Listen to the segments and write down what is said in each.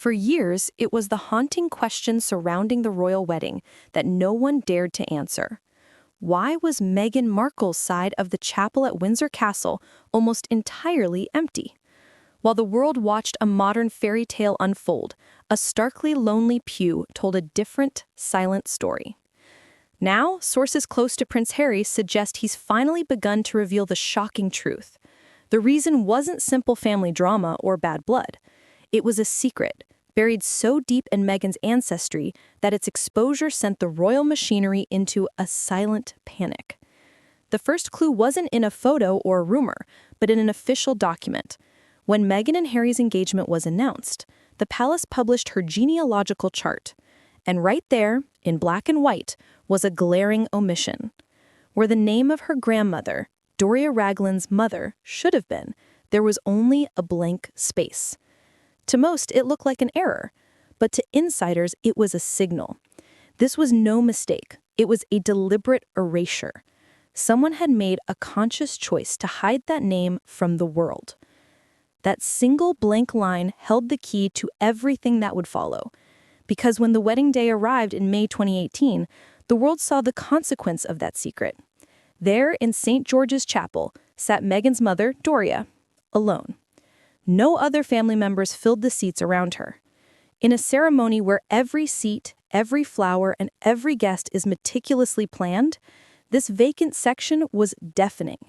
For years, it was the haunting question surrounding the royal wedding that no one dared to answer. Why was Meghan Markle's side of the chapel at Windsor Castle almost entirely empty? While the world watched a modern fairy tale unfold, a starkly lonely pew told a different, silent story. Now, sources close to Prince Harry suggest he's finally begun to reveal the shocking truth. The reason wasn't simple family drama or bad blood. It was a secret, buried so deep in Meghan's ancestry that its exposure sent the royal machinery into a silent panic. The first clue wasn't in a photo or a rumor, but in an official document. When Meghan and Harry's engagement was announced, the palace published her genealogical chart. And right there, in black and white, was a glaring omission. Where the name of her grandmother, Doria Ragland's mother, should have been, there was only a blank space. To most, it looked like an error, but to insiders, it was a signal. This was no mistake. It was a deliberate erasure. Someone had made a conscious choice to hide that name from the world. That single blank line held the key to everything that would follow. Because when the wedding day arrived in May 2018, the world saw the consequence of that secret. There in St. George's Chapel sat Meghan's mother, Doria, alone. No other family members filled the seats around her. In a ceremony where every seat, every flower, and every guest is meticulously planned, this vacant section was deafening.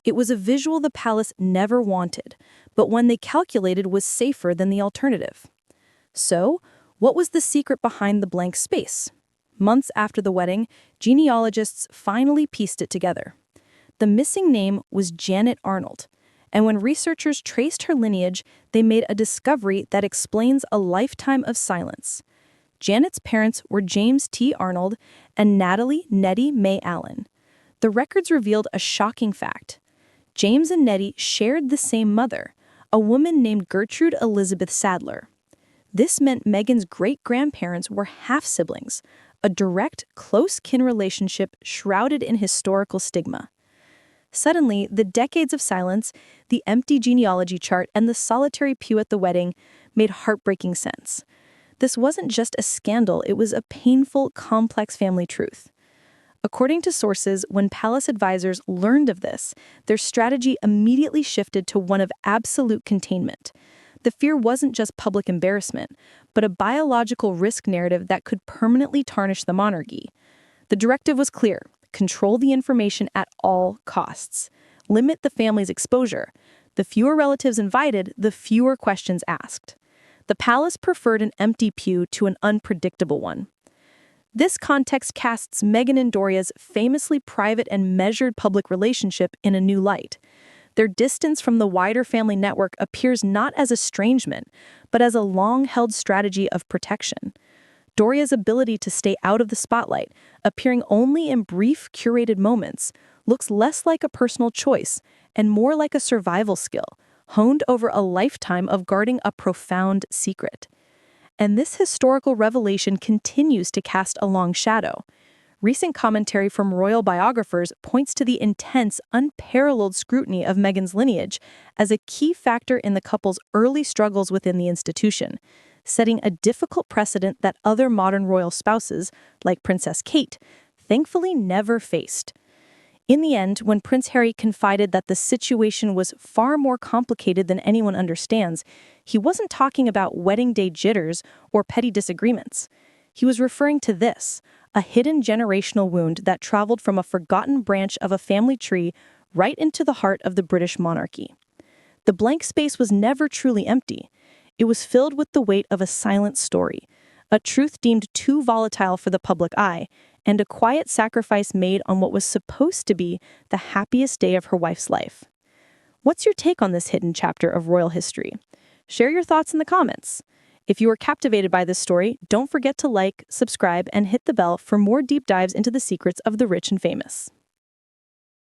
It was a visual the palace never wanted, but one they calculated was safer than the alternative. So, what was the secret behind the blank space? Months after the wedding, genealogists finally pieced it together. The missing name was Janet Arnold. And when researchers traced her lineage, they made a discovery that explains a lifetime of silence. Janet's parents were James T. Arnold and Natalie Nettie May Allen. The records revealed a shocking fact. James and Nettie shared the same mother, a woman named Gertrude Elizabeth Sadler. This meant Meghan's great-grandparents were half-siblings, a direct, close-kin relationship shrouded in historical stigma. Suddenly, the decades of silence, the empty genealogy chart, and the solitary pew at the wedding made heartbreaking sense. This wasn't just a scandal, it was a painful, complex family truth. According to sources, when palace advisors learned of this, their strategy immediately shifted to one of absolute containment. The fear wasn't just public embarrassment, but a biological risk narrative that could permanently tarnish the monarchy. The directive was clear. Control the information at all costs. Limit the family's exposure. The fewer relatives invited, the fewer questions asked. The palace preferred an empty pew to an unpredictable one. This context casts Meghan and Doria's famously private and measured public relationship in a new light. Their distance from the wider family network appears not as estrangement, but as a long-held strategy of protection. Doria's ability to stay out of the spotlight, appearing only in brief, curated moments, looks less like a personal choice and more like a survival skill, honed over a lifetime of guarding a profound secret. And this historical revelation continues to cast a long shadow. Recent commentary from royal biographers points to the intense, unparalleled scrutiny of Meghan's lineage as a key factor in the couple's early struggles within the institution, setting a difficult precedent that other modern royal spouses, like Princess Kate, thankfully never faced. In the end, when Prince Harry confided that the situation was far more complicated than anyone understands, he wasn't talking about wedding day jitters or petty disagreements. He was referring to this, a hidden generational wound that traveled from a forgotten branch of a family tree right into the heart of the British monarchy. The blank space was never truly empty. It was filled with the weight of a silent story, a truth deemed too volatile for the public eye, and a quiet sacrifice made on what was supposed to be the happiest day of her wife's life. What's your take on this hidden chapter of royal history? Share your thoughts in the comments. If you were captivated by this story, don't forget to like, subscribe, and hit the bell for more deep dives into the secrets of the rich and famous.